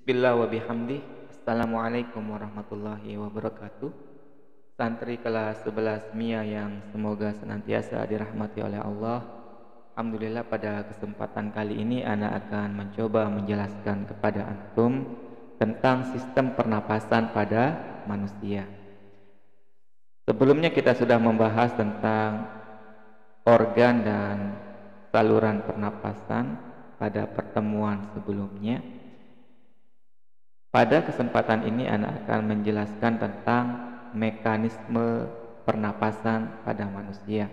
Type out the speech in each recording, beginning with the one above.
Bismillah wa bihamdih. Assalamualaikum warahmatullahi wabarakatuh. Santri kelas 11 MIA yang semoga senantiasa dirahmati oleh Allah. Alhamdulillah, pada kesempatan kali ini ana akan mencoba menjelaskan kepada antum tentang sistem pernapasan pada manusia. Sebelumnya kita sudah membahas tentang organ dan saluran pernapasan pada pertemuan sebelumnya. Pada kesempatan ini Anda akan menjelaskan tentang mekanisme pernapasan pada manusia,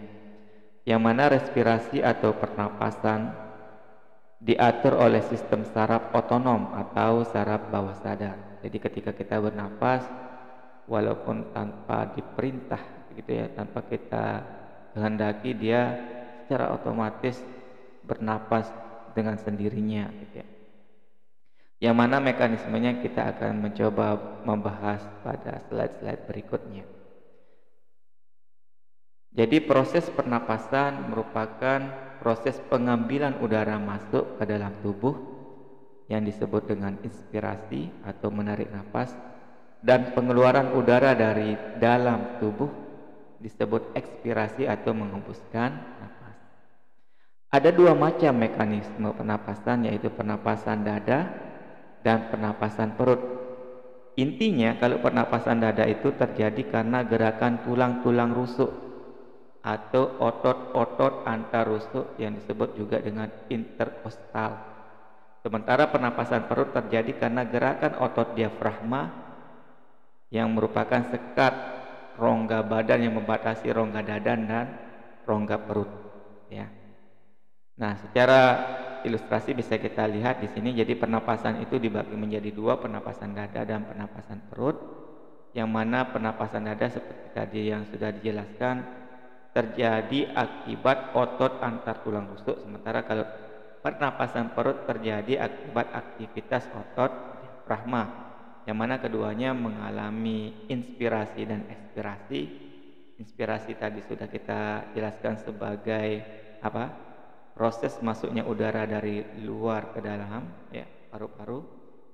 yang mana respirasi atau pernapasan diatur oleh sistem saraf otonom atau saraf bawah sadar. Jadi ketika kita bernapas, walaupun tanpa diperintah gitu ya, tanpa kita kehendaki, dia secara otomatis bernapas dengan sendirinya gitu ya. Yang mana mekanismenya kita akan mencoba membahas pada slide-slide berikutnya. Jadi proses pernapasan merupakan proses pengambilan udara masuk ke dalam tubuh yang disebut dengan inspirasi atau menarik napas, dan pengeluaran udara dari dalam tubuh disebut ekspirasi atau menghembuskan napas. Ada dua macam mekanisme pernapasan, yaitu pernapasan dada dan pernapasan perut. Intinya kalau pernapasan dada itu terjadi karena gerakan tulang-tulang rusuk atau otot-otot antar rusuk yang disebut juga dengan interkostal. Sementara pernapasan perut terjadi karena gerakan otot diafragma yang merupakan sekat rongga badan yang membatasi rongga dada dan rongga perut ya. Nah, secara ilustrasi bisa kita lihat di sini. Jadi pernapasan itu dibagi menjadi dua, pernapasan dada dan pernapasan perut. Yang mana pernapasan dada seperti tadi yang sudah dijelaskan terjadi akibat otot antar tulang rusuk, sementara kalau pernapasan perut terjadi akibat aktivitas otot diafragma, yang mana keduanya mengalami inspirasi dan ekspirasi. Inspirasi tadi sudah kita jelaskan sebagai apa? Proses masuknya udara dari luar ke dalam ya, paru-paru.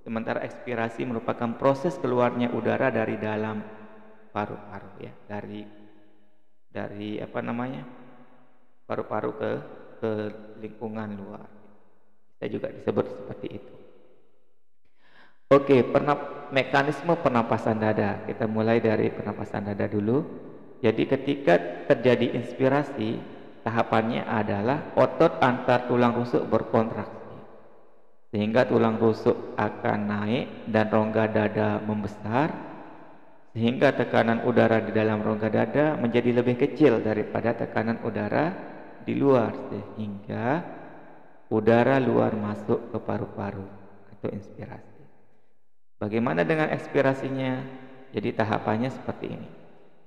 Sementara ekspirasi merupakan proses keluarnya udara dari dalam paru-paru ya, dari paru-paru ke lingkungan luar. Bisa juga disebut seperti itu. Oke, mekanisme pernapasan dada. Kita mulai dari pernapasan dada dulu. Jadi ketika terjadi inspirasi, tahapannya adalah otot antar tulang rusuk berkontraksi sehingga tulang rusuk akan naik dan rongga dada membesar, sehingga tekanan udara di dalam rongga dada menjadi lebih kecil daripada tekanan udara di luar, sehingga udara luar masuk ke paru-paru atau inspirasi. Bagaimana dengan ekspirasinya? Jadi tahapannya seperti ini.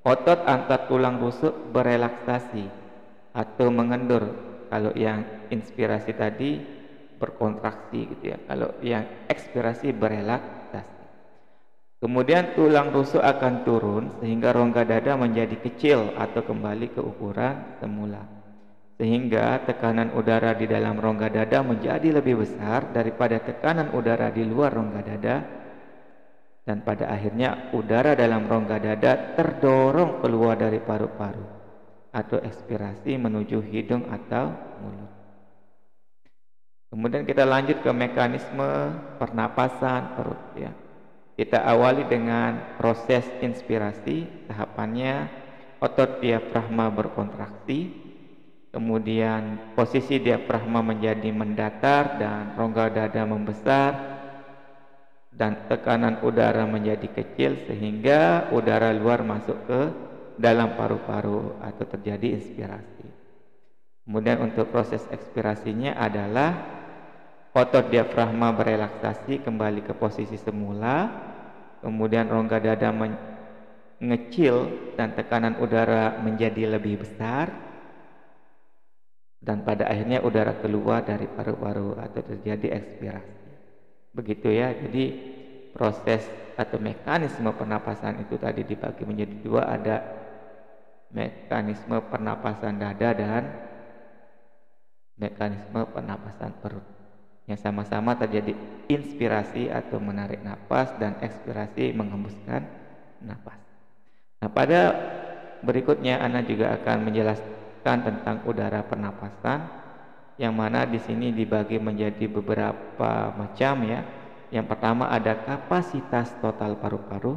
Otot antar tulang rusuk berelaksasi atau mengendur. Kalau yang inspirasi tadi berkontraksi gitu ya, kalau yang ekspirasi berelaksasi. Kemudian tulang rusuk akan turun sehingga rongga dada menjadi kecil atau kembali ke ukuran semula, sehingga tekanan udara di dalam rongga dada menjadi lebih besar daripada tekanan udara di luar rongga dada, dan pada akhirnya udara dalam rongga dada terdorong keluar dari paru-paru atau ekspirasi menuju hidung atau mulut. Kemudian kita lanjut ke mekanisme pernapasan perut ya. Kita awali dengan proses inspirasi. Tahapannya otot diafragma berkontraksi, kemudian posisi diafragma menjadi mendatar dan rongga dada membesar, dan tekanan udara menjadi kecil sehingga udara luar masuk ke dalam paru-paru atau terjadi inspirasi. Kemudian untuk proses ekspirasinya adalah otot diafragma berelaksasi kembali ke posisi semula, kemudian rongga dada mengecil dan tekanan udara menjadi lebih besar, dan pada akhirnya udara keluar dari paru-paru atau terjadi ekspirasi. Begitu ya. Jadi proses atau mekanisme pernapasan itu tadi dibagi menjadi dua, ada mekanisme pernapasan dada dan mekanisme pernapasan perut. yang sama-sama terjadi inspirasi atau menarik napas dan ekspirasi menghembuskan napas. Nah, pada berikutnya Ana juga akan menjelaskan tentang udara pernapasan, yang mana di sini dibagi menjadi beberapa macam ya. Yang pertama ada kapasitas total paru-paru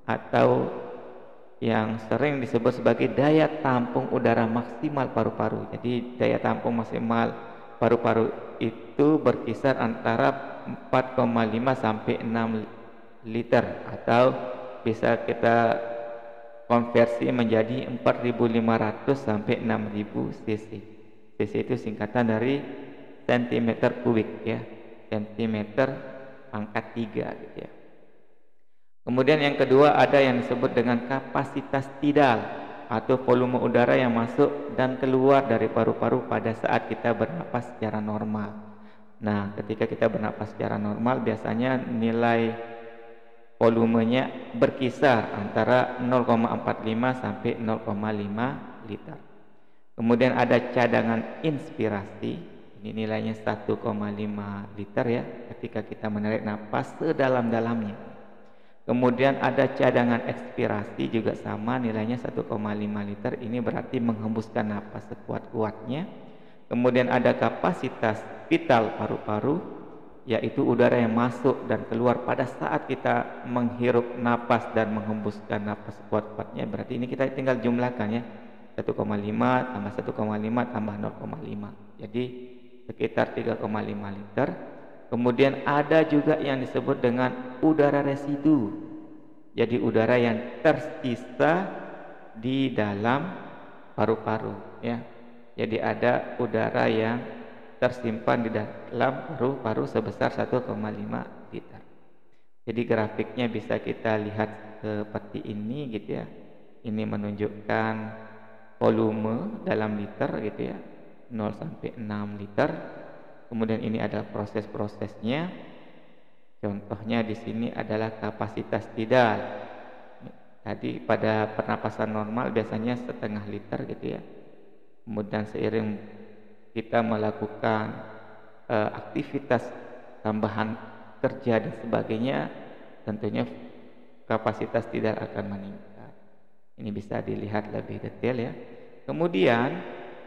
atau yang sering disebut sebagai daya tampung udara maksimal paru-paru. Jadi daya tampung maksimal paru-paru itu berkisar antara 4,5 sampai 6 liter, atau bisa kita konversi menjadi 4.500 sampai 6.000 cc. Cc itu singkatan dari centimeter kubik ya, centimeter pangkat 3 gitu ya. Kemudian yang kedua ada yang disebut dengan kapasitas tidal atau volume udara yang masuk dan keluar dari paru-paru pada saat kita bernapas secara normal. Nah, ketika kita bernapas secara normal biasanya nilai volumenya berkisar antara 0,45 sampai 0,5 liter. Kemudian ada cadangan inspirasi, ini nilainya 1,5 liter ya ketika kita menarik napas sedalam-dalamnya. Kemudian ada cadangan ekspirasi juga sama, nilainya 1,5 liter, ini berarti menghembuskan napas sekuat-kuatnya. Kemudian ada kapasitas vital paru-paru, yaitu udara yang masuk dan keluar pada saat kita menghirup napas dan menghembuskan napas sekuat-kuatnya. Berarti ini kita tinggal jumlahkan ya, 1,5 tambah 1,5 tambah 0,5, jadi sekitar 3,5 liter. Kemudian ada juga yang disebut dengan udara residu, jadi udara yang tersisa di dalam paru-paru ya. Jadi ada udara yang tersimpan di dalam paru-paru sebesar 1,5 liter. Jadi grafiknya bisa kita lihat seperti ini gitu ya. Ini menunjukkan volume dalam liter gitu ya, 0 sampai 6 liter. Kemudian ini adalah proses-prosesnya. Contohnya di sini adalah kapasitas tidal. Tadi pada pernapasan normal biasanya setengah liter gitu ya. Kemudian seiring kita melakukan aktivitas tambahan kerja dan sebagainya, tentunya kapasitas tidal akan meningkat. Ini bisa dilihat lebih detail ya. Kemudian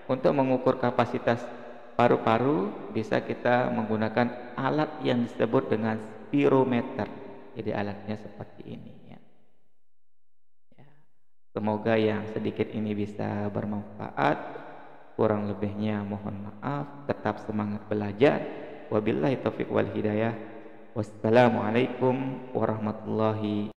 untuk mengukur kapasitas paru-paru bisa kita menggunakan alat yang disebut dengan spirometer. Jadi alatnya seperti ini ya. Semoga yang sedikit ini bisa bermanfaat. Kurang lebihnya mohon maaf. Tetap semangat belajar. Wabillahi taufiq wal hidayah. Wassalamualaikum warahmatullahi